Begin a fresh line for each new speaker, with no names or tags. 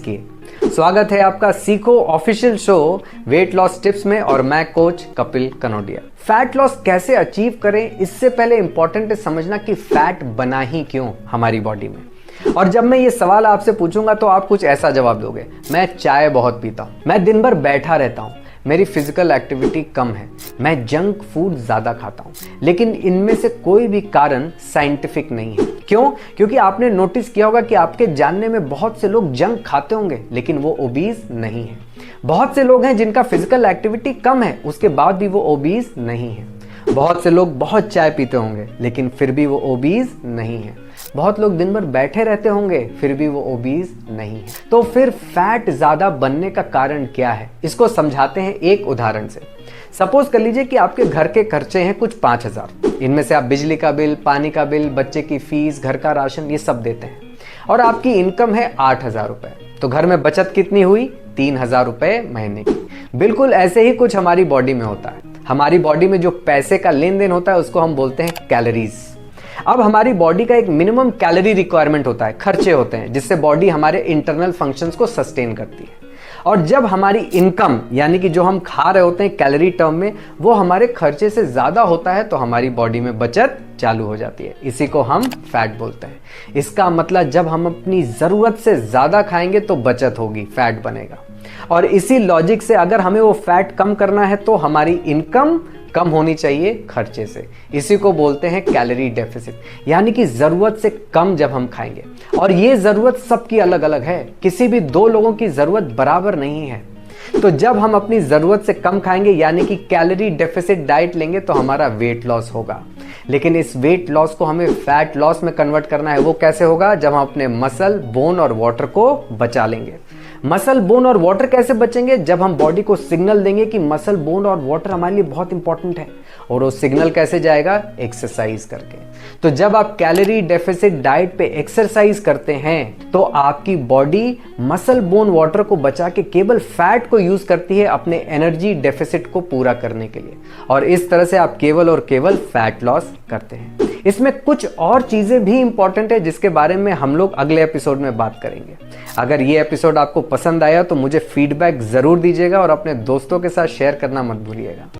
किए। स्वागत है आपका सीखो official show weight loss tips में और मैं coach Kapil Kanodia. Fat loss कैसे अचीव करें, इससे पहले इंपॉर्टेंट है समझना कि फैट बना ही क्यों हमारी बॉडी में। और जब मैं ये सवाल आपसे पूछूंगा तो आप कुछ ऐसा जवाब दोगे, मैं चाय बहुत पीता हूँ, मैं दिन भर बैठा रहता हूँ, मेरी फिजिकल एक्टिविटी कम है, मैं जंक फूड ज़्यादा खाता हूँ। लेकिन इनमें से कोई भी कारण साइंटिफिक नहीं है। क्यों? क्योंकि आपने नोटिस किया होगा कि आपके जानने में बहुत से लोग जंक खाते होंगे लेकिन वो ओबीज नहीं है। बहुत से लोग हैं जिनका फिजिकल एक्टिविटी कम है, उसके बाद भी वो ओबीज नहीं है। बहुत से लोग बहुत चाय पीते होंगे लेकिन फिर भी वो ओबीज नहीं है। बहुत लोग दिन भर बैठे रहते होंगे फिर भी वो ओबीज नहीं है। तो फिर फैट ज्यादा बनने का कारण क्या है, इसको समझाते हैं एक उदाहरण से। सपोज कर लीजिए कि आपके घर के खर्चे हैं कुछ 5,000। इनमें से आप बिजली का बिल, पानी का बिल, बच्चे की फीस, घर का राशन, ये सब देते हैं और आपकी इनकम है 8,000 रुपए। तो घर में बचत कितनी हुई? 3,000 रुपए महीने की। बिल्कुल ऐसे ही कुछ हमारी बॉडी में होता है। हमारी बॉडी में जो पैसे का लेन देन होता है उसको हम बोलते हैं कैलोरीज। अब हमारी बॉडी का एक मिनिमम कैलोरी रिक्वायरमेंट होता है, खर्चे होते हैं जिससे बॉडी हमारे इंटरनल फंक्शंस को सस्टेन करती है। और जब हमारी इनकम यानी कि जो हम खा रहे होते हैं कैलोरी टर्म में, वो हमारे खर्चे से ज्यादा होता है तो हमारी बॉडी में बचत चालू हो जाती है। इसी को हम फैट बोलते हैं। इसका मतलब जब हम अपनी जरूरत से ज्यादा खाएंगे तो बचत होगी, फैट बनेगा। और इसी लॉजिक से अगर हमें वो फैट कम करना है तो हमारी इनकम कम होनी चाहिए खर्चे से। इसी को बोलते हैं कैलोरी डेफिसिट, यानी कि जरूरत से कम जब हम खाएंगे। और ये जरूरत सबकी अलग अलग है, किसी भी दो लोगों की जरूरत बराबर नहीं है। तो जब हम अपनी जरूरत से कम खाएंगे यानी कि कैलोरी डेफिसिट डाइट लेंगे तो हमारा वेट लॉस होगा। लेकिन इस वेट लॉस को हमें फैट लॉस में कन्वर्ट करना है। वो कैसे होगा? जब हम अपने मसल, बोन और वाटर को बचा लेंगे। मसल, बोन और वाटर कैसे बचेंगे? जब हम बॉडी को सिग्नल देंगे कि मसल, बोन और वाटर हमारे लिए बहुत इंपॉर्टेंट है। और वो सिग्नल कैसे जाएगा? एक्सरसाइज करके। तो जब आप कैलोरी डेफिसिट डाइट पे एक्सरसाइज करते हैं तो आपकी बॉडी मसल, बोन, वाटर को बचा के केवल फैट को यूज करती है अपने एनर्जी डेफिसिट को पूरा करने के लिए। और इस तरह से आप केवल और केवल फैट लॉस करते हैं। इसमें कुछ और चीजें भी इंपॉर्टेंट है जिसके बारे में हम लोग अगले एपिसोड में बात करेंगे। अगर ये एपिसोड आपको पसंद आया तो मुझे फीडबैक जरूर दीजिएगा और अपने दोस्तों के साथ शेयर करना मत भूलिएगा।